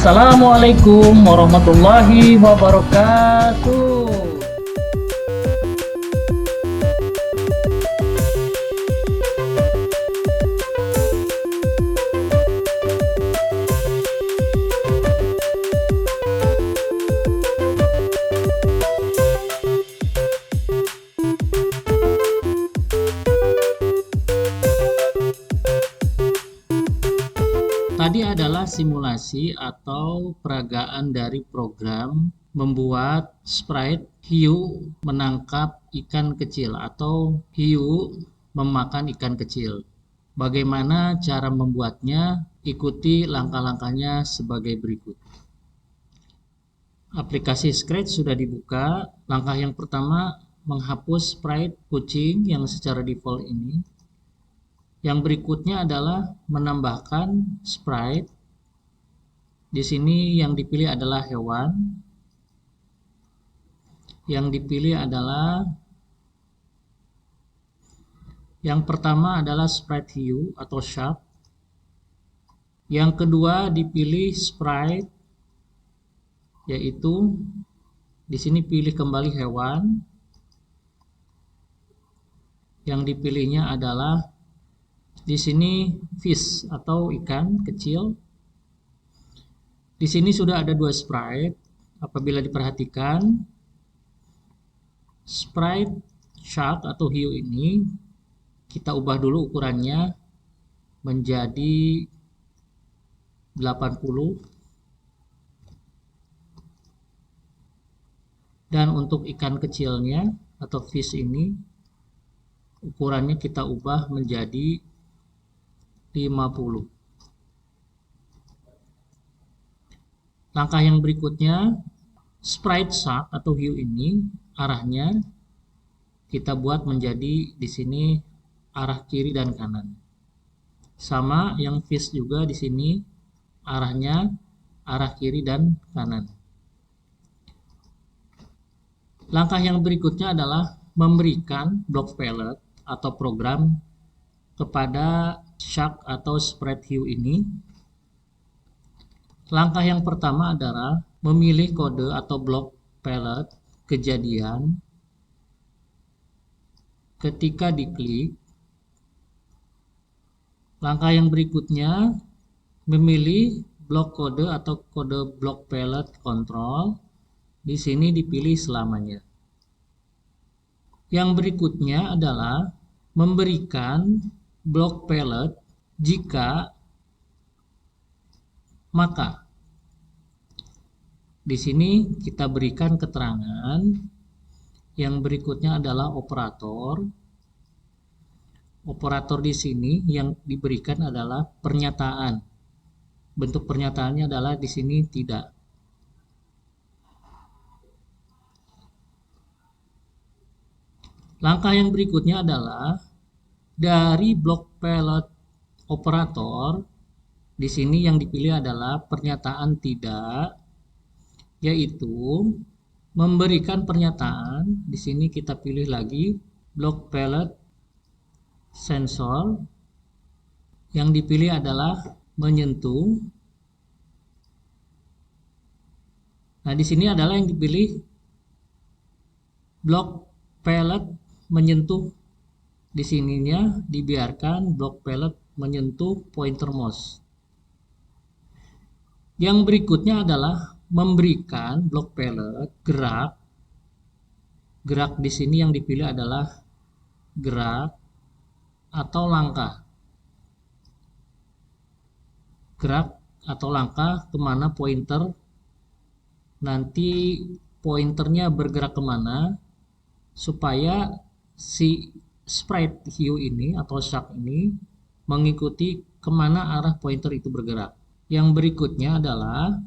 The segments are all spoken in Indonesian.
Assalamualaikum warahmatullahi wabarakatuh. Tadi adalah simulasi atau peragaan dari program membuat sprite hiu menangkap ikan kecil atau hiu memakan ikan kecil. Bagaimana cara membuatnya? Ikuti langkah-langkahnya sebagai berikut. Aplikasi Scratch sudah dibuka. Langkah yang pertama, menghapus sprite kucing yang secara default ini. Yang berikutnya adalah menambahkan sprite. Di sini yang dipilih adalah hewan. Yang dipilih adalah yang pertama adalah sprite hiu atau shark. Yang kedua dipilih sprite, yaitu di sini pilih kembali hewan. Yang dipilihnya adalah di sini fish atau ikan kecil. Di sini sudah ada dua sprite. Apabila diperhatikan, sprite shark atau hiu ini kita ubah dulu ukurannya menjadi 80. Dan untuk ikan kecilnya atau fish ini ukurannya kita ubah menjadi 50. Langkah yang berikutnya, sprite shark atau hiu ini arahnya kita buat menjadi di sini arah kiri dan kanan. Sama yang fish juga di sini arahnya arah kiri dan kanan. Langkah yang berikutnya adalah memberikan block palette atau program kepada shark atau sprite hiu ini. Langkah yang pertama adalah memilih kode atau block palette kejadian. Ketika diklik, langkah yang berikutnya memilih blok kode atau kode block palette control. Di sini dipilih selamanya. Yang berikutnya adalah memberikan block palette jika maka. Di sini kita berikan keterangan. Yang berikutnya adalah operator. Operator di sini yang diberikan adalah pernyataan. Bentuk pernyataannya adalah di sini tidak. Langkah yang berikutnya adalah dari block palette operator. Di sini yang dipilih adalah pernyataan tidak, yaitu memberikan pernyataan. Di sini kita pilih lagi block palette sensor. Yang dipilih adalah menyentuh. Nah, di sini adalah yang dipilih block palette menyentuh. Di sininya dibiarkan block palette menyentuh pointer mouse. Yang berikutnya adalah memberikan block palette gerak. Gerak di sini yang dipilih adalah gerak atau langkah. Gerak atau langkah kemana pointer, nanti pointernya bergerak kemana supaya si sprite hiu ini atau shark ini mengikuti kemana arah pointer itu bergerak. Yang berikutnya adalah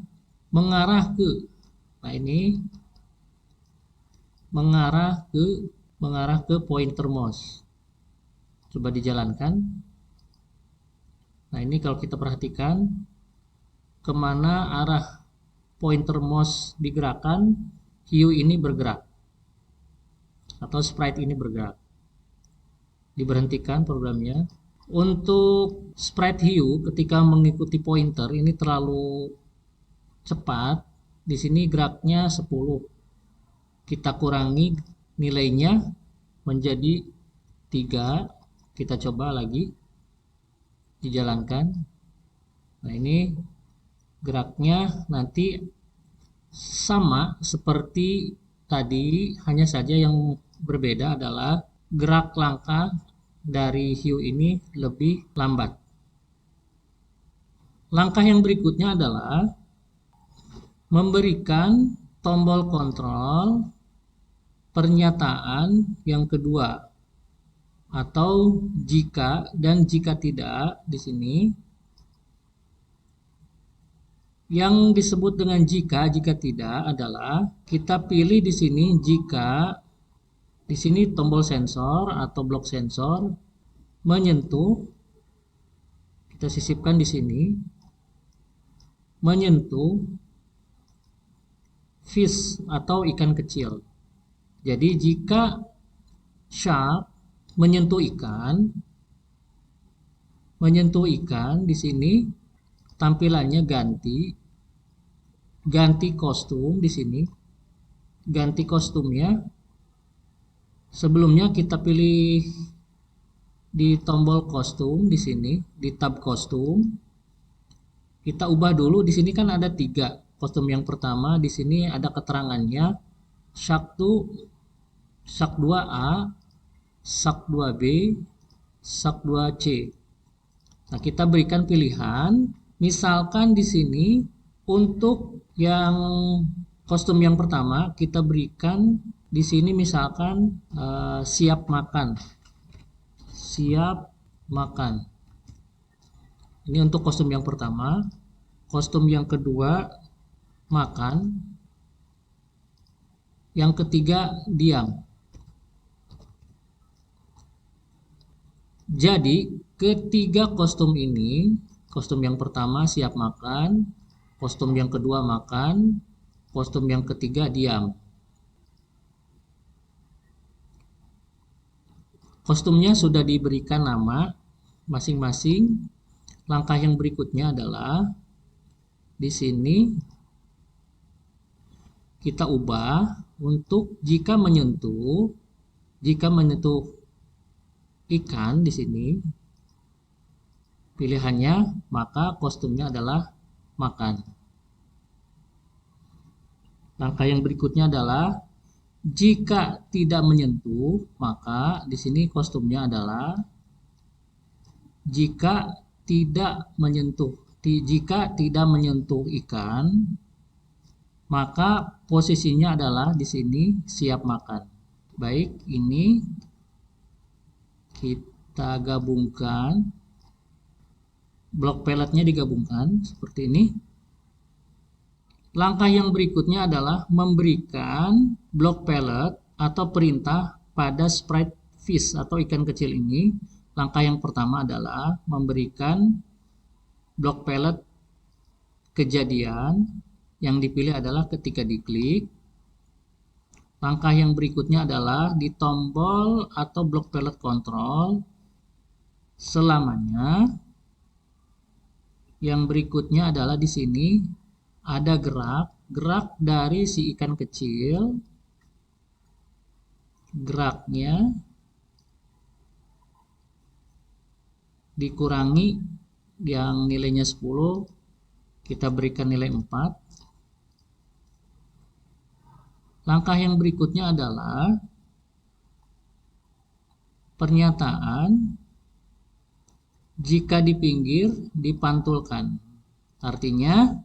mengarah ke, nah ini mengarah ke pointer mouse. Coba dijalankan. Nah, ini kalau kita perhatikan kemana arah pointer mouse digerakkan, hiu ini bergerak atau sprite ini bergerak. Diberhentikan programnya. Untuk sprite hiu ketika mengikuti pointer ini terlalu cepat, di sini geraknya 10. Kita kurangi nilainya menjadi 3. Kita coba lagi dijalankan. Nah, ini geraknya nanti sama seperti tadi, hanya saja yang berbeda adalah gerak langkah dari hiu ini lebih lambat. Langkah yang berikutnya adalah memberikan tombol kontrol pernyataan yang kedua, atau jika dan jika tidak. Di sini yang disebut dengan jika tidak adalah kita pilih di sini jika di sini tombol sensor atau blok sensor menyentuh, kita sisipkan di sini, menyentuh fish atau ikan kecil. Jadi jika shark menyentuh ikan di sini tampilannya ganti kostum di sini. Ganti kostumnya. Sebelumnya kita pilih di tombol kostum di sini, di tab kostum. Kita ubah dulu. Di sini kan ada 3 kostum. Yang pertama di sini ada keterangannya Shark 2, Shark 2A, Shark 2B, Shark 2C. Nah, kita berikan pilihan. Misalkan di sini untuk yang kostum yang pertama kita berikan di sini misalkan siap makan. Siap makan. Ini untuk kostum yang pertama. Kostum yang kedua makan. Yang ketiga diam. Jadi ketiga kostum ini, kostum yang pertama siap makan, kostum yang kedua makan, kostum yang ketiga diam. Kostumnya sudah diberikan nama masing-masing. Langkah yang berikutnya adalah di sini kita ubah untuk jika menyentuh ikan di sini pilihannya, maka kostumnya adalah makan. Langkah yang berikutnya adalah jika tidak menyentuh, maka di sini kostumnya adalah jika tidak menyentuh ikan, maka posisinya adalah di sini siap makan. Baik, ini kita gabungkan, blok pelletnya digabungkan seperti ini. Langkah yang berikutnya adalah memberikan blok pellet atau perintah pada sprite fish atau ikan kecil ini. Langkah yang pertama adalah memberikan blok pellet kejadian. Yang dipilih adalah ketika diklik. Langkah yang berikutnya adalah di tombol atau blok pellet control selamanya. Yang berikutnya adalah di sini ada gerak dari si ikan kecil. Geraknya dikurangi yang nilainya 10, kita berikan nilai 4. Langkah yang berikutnya adalah pernyataan jika di pinggir dipantulkan. Artinya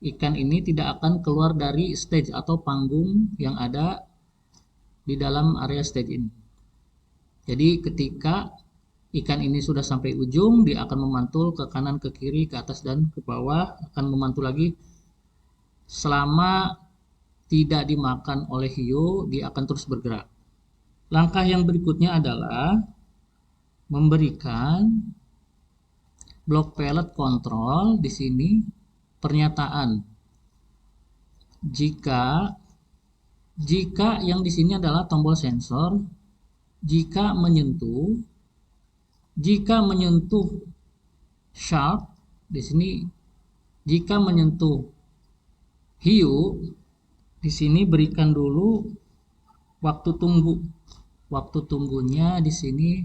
ikan ini tidak akan keluar dari stage atau panggung yang ada di dalam area stage ini. Jadi ketika ikan ini sudah sampai ujung, dia akan memantul ke kanan, ke kiri, ke atas, dan ke bawah. Akan memantul lagi. Selama tidak dimakan oleh hiu, dia akan terus bergerak. Langkah yang berikutnya adalah memberikan blok pellet control di sini pernyataan. Jika yang di sini adalah tombol sensor, jika menyentuh shark di sini, jika menyentuh hiu, di sini berikan dulu waktu tunggu. Waktu tunggunya di sini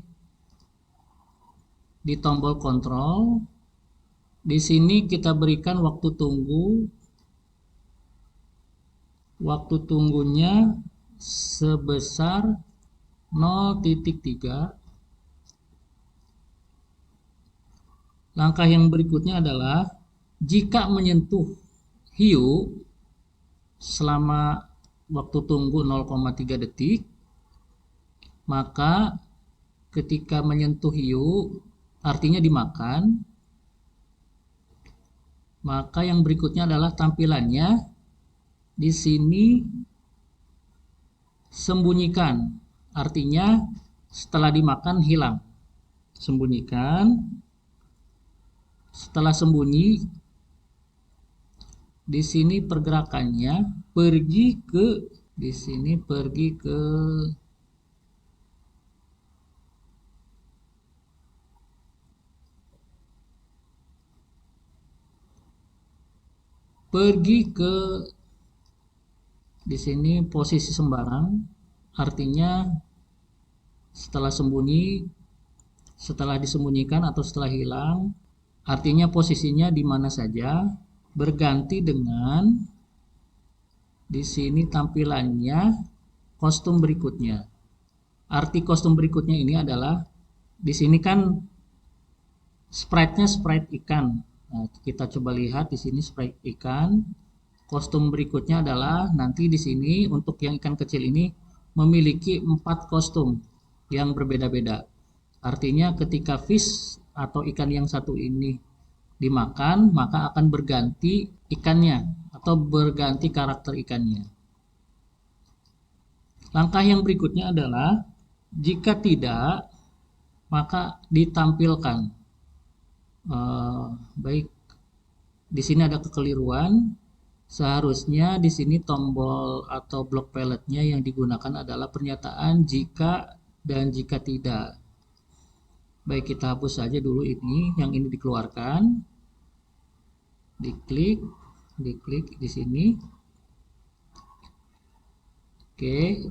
di tombol kontrol. Di sini kita berikan waktu tunggu. Waktu tunggunya sebesar 0,3. Langkah yang berikutnya adalah jika menyentuh hiu selama waktu tunggu 0,3 detik, maka ketika menyentuh hiu artinya dimakan. Maka yang berikutnya adalah tampilannya di sini sembunyikan. Artinya setelah dimakan hilang. Sembunyikan. Setelah sembunyi, di sini pergerakannya pergi ke di sini posisi sembarang. Artinya setelah sembunyi, setelah disembunyikan atau setelah hilang, artinya posisinya di mana saja, berganti dengan di sini tampilannya kostum berikutnya. Arti kostum berikutnya ini adalah di sini kan sprite-nya sprite ikan. Nah, kita coba lihat di sini sprite ikan. Kostum berikutnya adalah nanti di sini untuk yang ikan kecil ini memiliki 4 kostum yang berbeda-beda. Artinya ketika fish atau ikan yang satu ini dimakan, maka akan berganti ikannya atau berganti karakter ikannya. Langkah yang berikutnya adalah jika tidak, maka ditampilkan. Baik, di sini ada kekeliruan. Seharusnya di sini tombol atau blok palette-nya yang digunakan adalah pernyataan jika dan jika tidak. Baik, kita hapus saja dulu ini, yang ini dikeluarkan. Diklik di sini. Oke.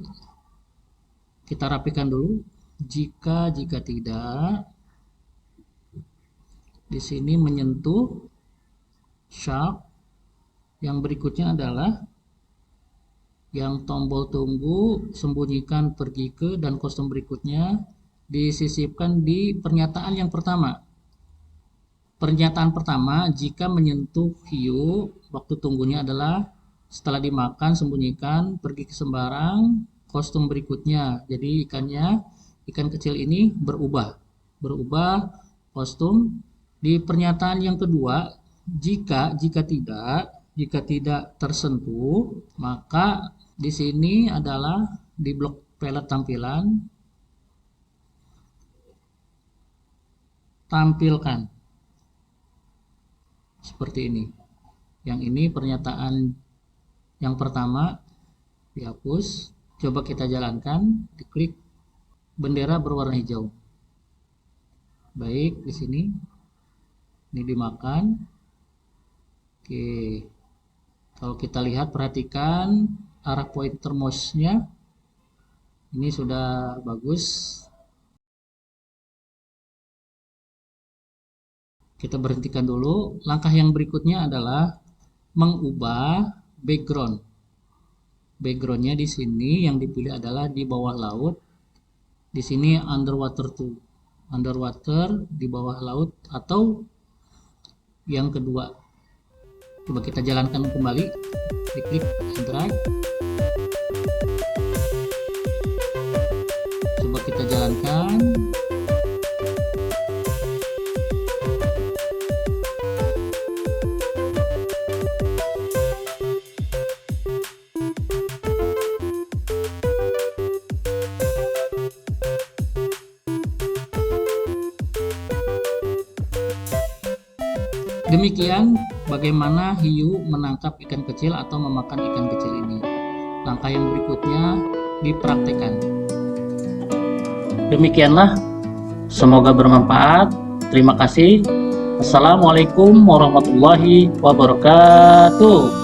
Kita rapikan dulu. Jika tidak. Di sini menyentuh sharp. Yang berikutnya adalah yang tombol tunggu, sembunyikan, pergi ke, dan kostum berikutnya disisipkan di pernyataan yang pertama. Pernyataan pertama, jika menyentuh hiu, waktu tunggunya adalah setelah dimakan, sembunyikan, pergi ke sembarang, kostum berikutnya. Jadi ikan kecil ini berubah kostum. Di pernyataan yang kedua, jika tidak tersentuh, maka di sini adalah di blok palette tampilan, tampilkan seperti ini. Yang ini pernyataan yang pertama dihapus. Coba kita jalankan, diklik bendera berwarna hijau. Baik, di sini ini dimakan. Oke, kalau kita lihat, perhatikan arah pointer mouse-nya ini sudah bagus. Kita berhentikan dulu. Langkah yang berikutnya adalah mengubah background. Backgroundnya di sini yang dipilih adalah di bawah laut. Di sini underwater di bawah laut, atau yang kedua. Coba kita jalankan kembali. Diklik and drag. Coba kita jalankan. Demikian bagaimana hiu menangkap ikan kecil atau memakan ikan kecil ini. Langkah yang berikutnya dipraktekkan. Demikianlah, semoga bermanfaat. Terima kasih. Assalamualaikum warahmatullahi wabarakatuh.